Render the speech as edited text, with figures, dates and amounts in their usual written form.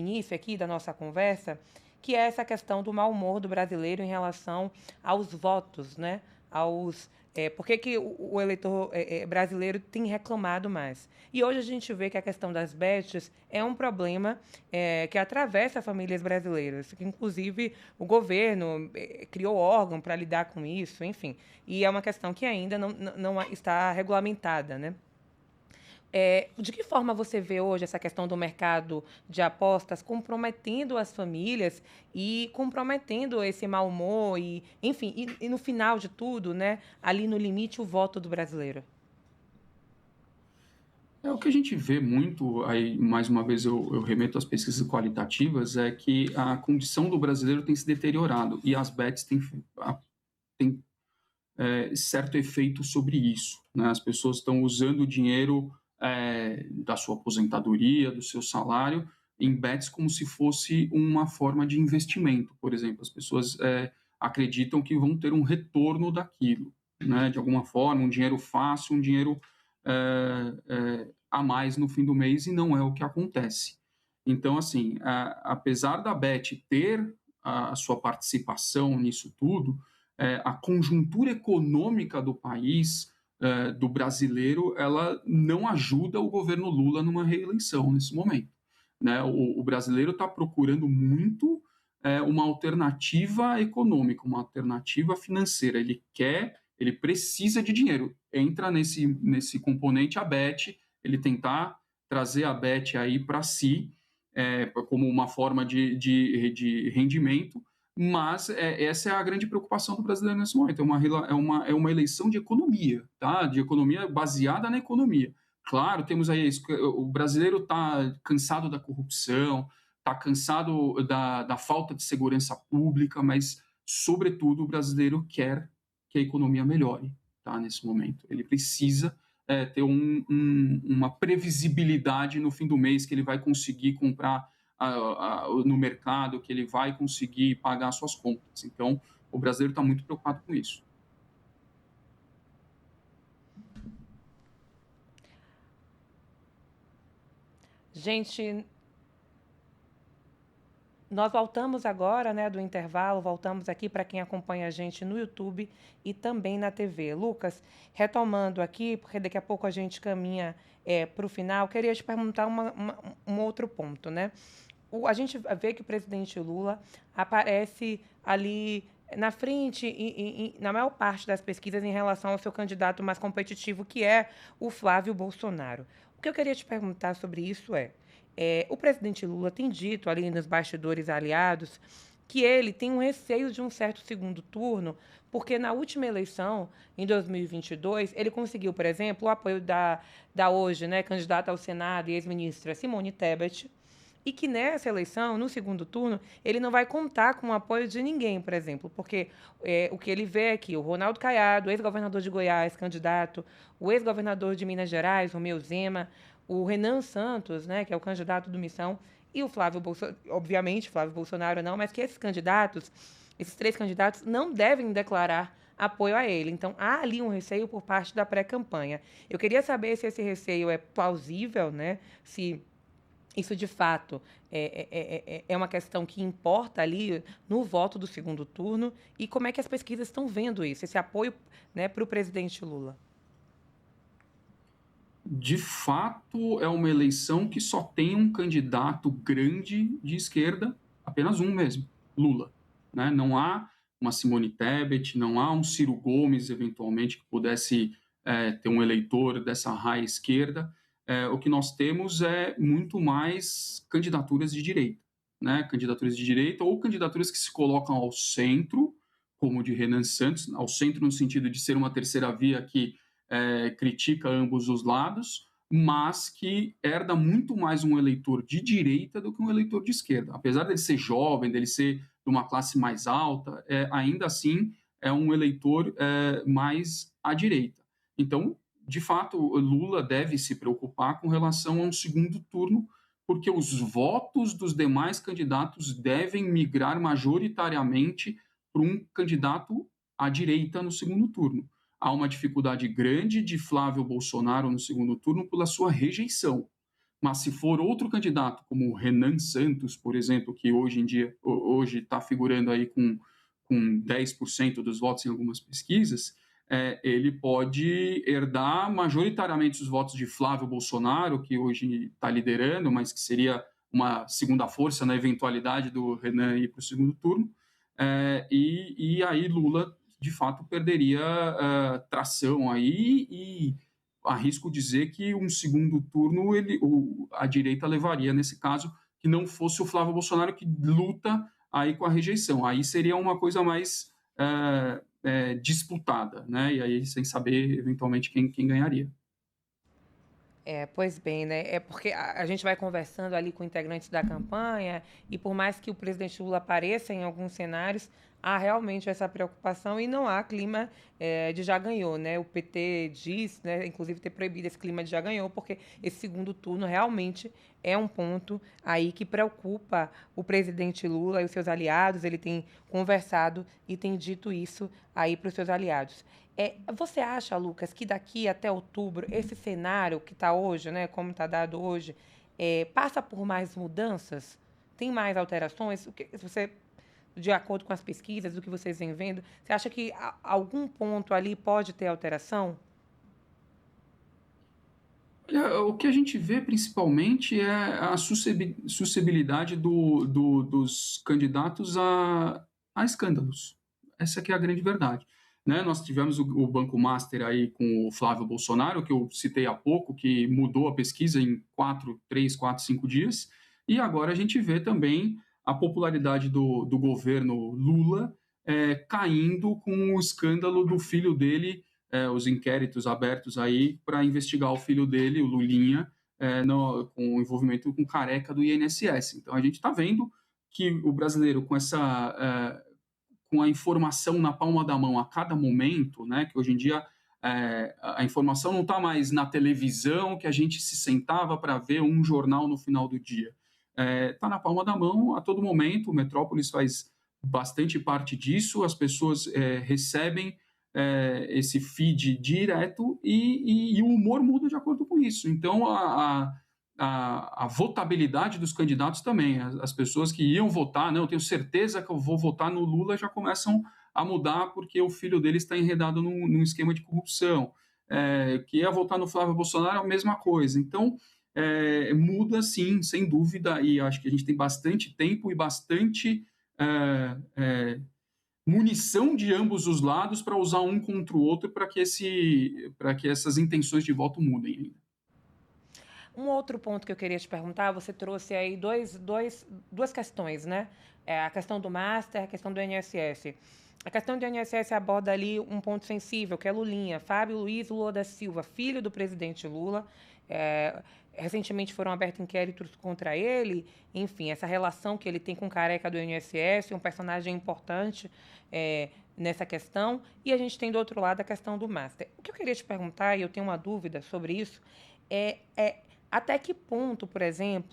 início aqui da nossa conversa, que é essa questão do mau humor do brasileiro em relação aos votos, né? Por que que o eleitor brasileiro tem reclamado mais? E hoje a gente vê que a questão das bets é um problema que atravessa famílias brasileiras, que inclusive o governo criou órgão para lidar com isso, enfim. E é uma questão que ainda não está regulamentada, né? De que forma você vê hoje essa questão do mercado de apostas comprometendo as famílias e comprometendo esse mau humor e, enfim, no final de tudo, né, ali no limite, o voto do brasileiro? O que a gente vê muito, aí mais uma vez eu remeto às pesquisas qualitativas, é que a condição do brasileiro tem se deteriorado e as bets têm certo efeito sobre isso, né? As pessoas estão usando o dinheiro da sua aposentadoria, do seu salário, em bets como se fosse uma forma de investimento, por exemplo. As pessoas acreditam que vão ter um retorno daquilo, né? De alguma forma, um dinheiro fácil, um dinheiro a mais no fim do mês, e não é o que acontece. Então, assim, apesar da Bet ter a sua participação nisso tudo, a conjuntura econômica do país, do brasileiro, ela não ajuda o governo Lula numa reeleição nesse momento. Né? O brasileiro está procurando muito uma alternativa econômica, uma alternativa financeira. Ele precisa de dinheiro. Entra nesse componente a Bet, ele tentar trazer a Bet aí para si, como uma forma de rendimento, mas essa é a grande preocupação do brasileiro nesse momento. É uma eleição de economia, tá? De economia baseada na economia. Claro, temos aí o brasileiro está cansado da corrupção, está cansado da falta de segurança pública, mas, sobretudo, o brasileiro quer que a economia melhore, tá? Nesse momento. Ele precisa ter uma previsibilidade no fim do mês que ele vai conseguir comprar no mercado, que ele vai conseguir pagar suas contas. Então, o brasileiro está muito preocupado com isso. Gente, nós voltamos agora, né, do intervalo, voltamos aqui para quem acompanha a gente no YouTube e também na TV. Lucas, retomando aqui, porque daqui a pouco a gente caminha para o final, queria te perguntar um outro ponto, né? A gente vê que o presidente Lula aparece ali na frente, na maior parte das pesquisas, em relação ao seu candidato mais competitivo, que é o Flávio Bolsonaro. O que eu queria te perguntar sobre isso o presidente Lula tem dito ali nos bastidores aliados que ele tem um receio de um certo segundo turno, porque na última eleição, em 2022, ele conseguiu, por exemplo, o apoio da hoje, né, candidata ao Senado e ex-ministra Simone Tebet, e que nessa eleição, no segundo turno, ele não vai contar com o apoio de ninguém, por exemplo, porque o que ele vê é que o Ronaldo Caiado, ex-governador de Goiás, candidato, o ex-governador de Minas Gerais, Romeu Zema, o Renan Santos, né, que é o candidato do Missão, e o Flávio Bolsonaro, obviamente, Flávio Bolsonaro não, mas que esses três candidatos, não devem declarar apoio a ele. Então, há ali um receio por parte da pré-campanha. Eu queria saber se esse receio é plausível, né? Se isso de fato é uma questão que importa ali no voto do segundo turno e como é que as pesquisas estão vendo isso, esse apoio, né, para o presidente Lula. De fato, é uma eleição que só tem um candidato grande de esquerda, apenas um mesmo, Lula. Né? Não há uma Simone Tebet, não há um Ciro Gomes, eventualmente, que pudesse ter um eleitor dessa raia esquerda. O que nós temos é muito mais candidaturas de direita. Né? Candidaturas de direita ou candidaturas que se colocam ao centro, como o de Renan Santos, ao centro no sentido de ser uma terceira via que critica ambos os lados, mas que herda muito mais um eleitor de direita do que um eleitor de esquerda. Apesar dele ser jovem, dele ser de uma classe mais alta, ainda assim é um eleitor mais à direita. Então, de fato, Lula deve se preocupar com relação a um segundo turno, porque os votos dos demais candidatos devem migrar majoritariamente para um candidato à direita no segundo turno. Há uma dificuldade grande de Flávio Bolsonaro no segundo turno pela sua rejeição. Mas se for outro candidato, como o Renan Santos, por exemplo, que hoje em dia hoje está figurando aí com 10% dos votos em algumas pesquisas, ele pode herdar majoritariamente os votos de Flávio Bolsonaro, que hoje está liderando, mas que seria uma segunda força na eventualidade do Renan ir para o segundo turno, e aí Lula, de fato, perderia tração aí e arrisco dizer que um segundo turno a direita levaria, nesse caso, que não fosse o Flávio Bolsonaro que luta aí com a rejeição. Aí seria uma coisa mais disputada, né? E aí sem saber eventualmente quem ganharia. Pois bem, né? É porque a gente vai conversando ali com integrantes da campanha e por mais que o presidente Lula apareça em alguns cenários, há realmente essa preocupação e não há clima de já ganhou, né? O PT diz, né, inclusive ter proibido esse clima de já ganhou, porque esse segundo turno realmente é um ponto aí que preocupa o presidente Lula e os seus aliados. Ele tem conversado e tem dito isso aí para os seus aliados. Você acha, Lucas, que daqui até outubro, esse cenário que está hoje, né, como está dado hoje, passa por mais mudanças? Tem mais alterações? Você, de acordo com as pesquisas, do que vocês vêm vendo, você acha que algum ponto ali pode ter alteração? O que a gente vê principalmente é a suscetibilidade dos candidatos a escândalos. Essa que é a grande verdade. Né? Nós tivemos o Banco Master aí com o Flávio Bolsonaro, que eu citei há pouco, que mudou a pesquisa em 3, 4, 5 dias, e agora a gente vê também a popularidade do governo Lula caindo com o escândalo do filho dele, os inquéritos abertos aí para investigar o filho dele, o Lulinha, com envolvimento com careca do INSS. Então a gente está vendo que o brasileiro com a informação na palma da mão a cada momento, né, que hoje em dia a informação não está mais na televisão, que a gente se sentava para ver um jornal no final do dia. Está na palma da mão a todo momento, o Metrópolis faz bastante parte disso, as pessoas recebem esse feed direto e o humor muda de acordo com isso. Então, a votabilidade dos candidatos também. As pessoas que iam votar, não, eu tenho certeza que eu vou votar no Lula, já começam a mudar porque o filho dele está enredado num esquema de corrupção. Que ia votar no Flávio Bolsonaro é a mesma coisa. Então, muda sim, sem dúvida, e acho que a gente tem bastante tempo e bastante munição de ambos os lados para usar um contra o outro para que essas intenções de voto mudem ainda. Um outro ponto que eu queria te perguntar, você trouxe aí duas questões, né? A questão do Master, a questão do INSS. A questão do INSS aborda ali um ponto sensível, que é Lulinha, Fábio Luiz Lula da Silva, filho do presidente Lula. Recentemente foram abertos inquéritos contra ele, enfim, essa relação que ele tem com o careca do INSS, um personagem importante nessa questão. E a gente tem do outro lado a questão do Master. O que eu queria te perguntar, e eu tenho uma dúvida sobre isso, é até que ponto, por exemplo,